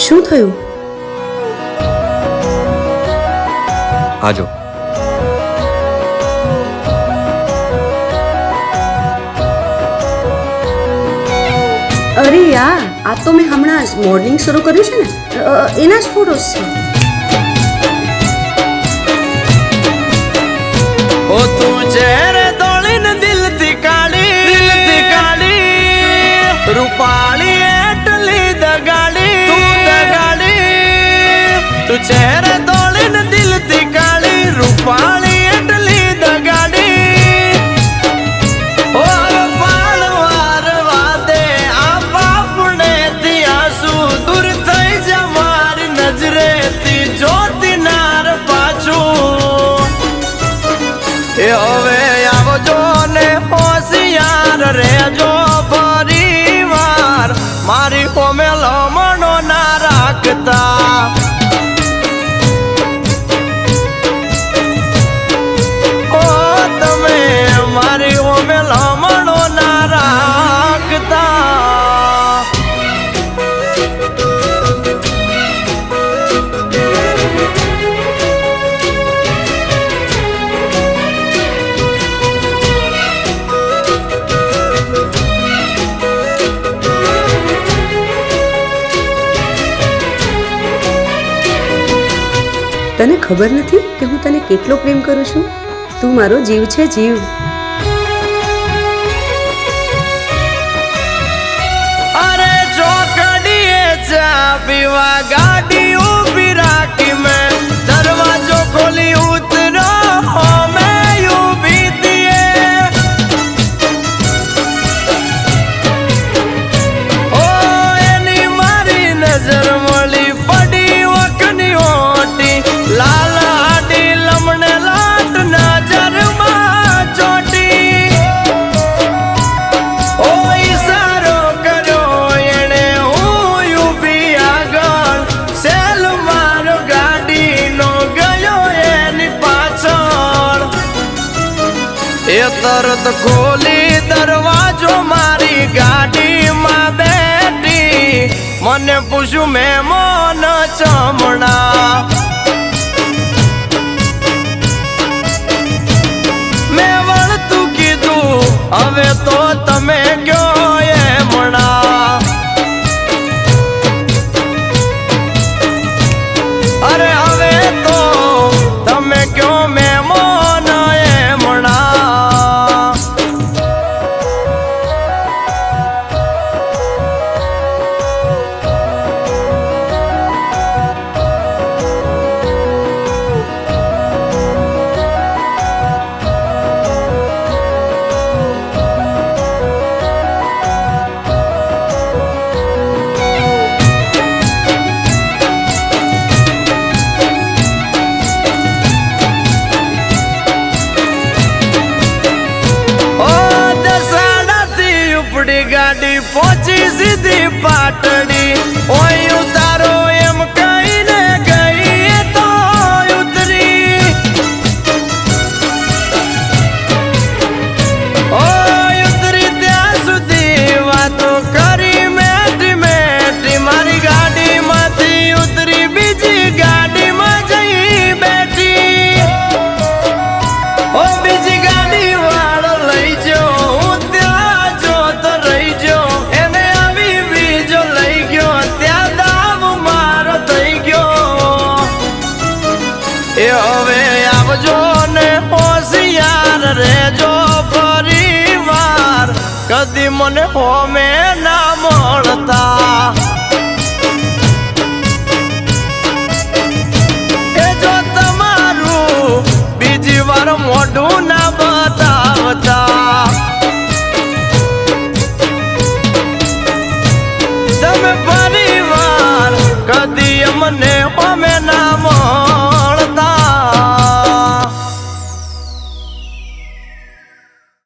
શું થયું? આજો. અરે યાર, આ તો મેં હમણાં જ મોડલિંગ શરૂ કર્યું છે ને, એના જ ફોટોસ છે. ઓ તું ચહેરે દોડીને દિલથી કાઢી રૂપાળી એટલી દગાડી તું ચહેરે દોડીને દિલથી કાઢી રૂપાળી એટલી દગાડી. ઓ પાળવાર વાદે આ બાપને ત્યાં શું દૂર થઈ જા મારી નજરેથી જોતી નાર પાછું. એ હવે આવજો ને હોશિયાર રેજો પરિવાર મારી કોમે લમણો ના રાખતા. ઓ તમે મારી કોમે લમણો ના રાખતા. તને ખબર નથી કે હું તને કેટલો પ્રેમ કરું છું? તું મારો જીવ છે, જીવ. અરે ચોકડીએ ચા પીવા ગાડી ઊભી રાખી મેં દરવાજો ખોલી ઉતરો મેં ઊભી દીએ. ઓ એની મારી નજર મળી પડી વખની ઓટી લાલ આડી લમણે લાટ નજરમાં ચોટી. ઓ ઈશારો કર્યો એણે હું ઊભી આગળ સેલ મારો ગાડીનો ગયો એની પાછળ. એ તરત ખોલી દરવાજો મારી ગાડીમાં બેઠી મને પૂછ્યું મહેમાન ચમણા. મેં વળતું કીધું હવે તો તમે કયો એમણા. અરે હવે તો તમે કયો મહેમાન એમણા. ગાડી પહોંચી સીધી પાટડી ઓય ઉતારો એમ કહીને ગઈ તો ઉતરી. ઓય ઉતરી ત્યાં સુધી વાતો કરી મેઠી મેઠી મારી ગાડીમાંથી ઉતરી બીજી ગાડીમાં જઈ બેઠી. ઓ બીજી ગાડી વાળો લઈ જો હું ત્યાં જોતો રહી ગયો એને આવી બીજો લઈ ગયો ત્યાં દાવ મારો થઈ ગયો. એ હવે આવજો ને હોશિયાર રેજો પરિવાર કદી મને હોમે ના મળતા. એ જો તમારું બીજી વાર મોઢું ના બતાવતા તમે પરિવાર કદી મને હોમે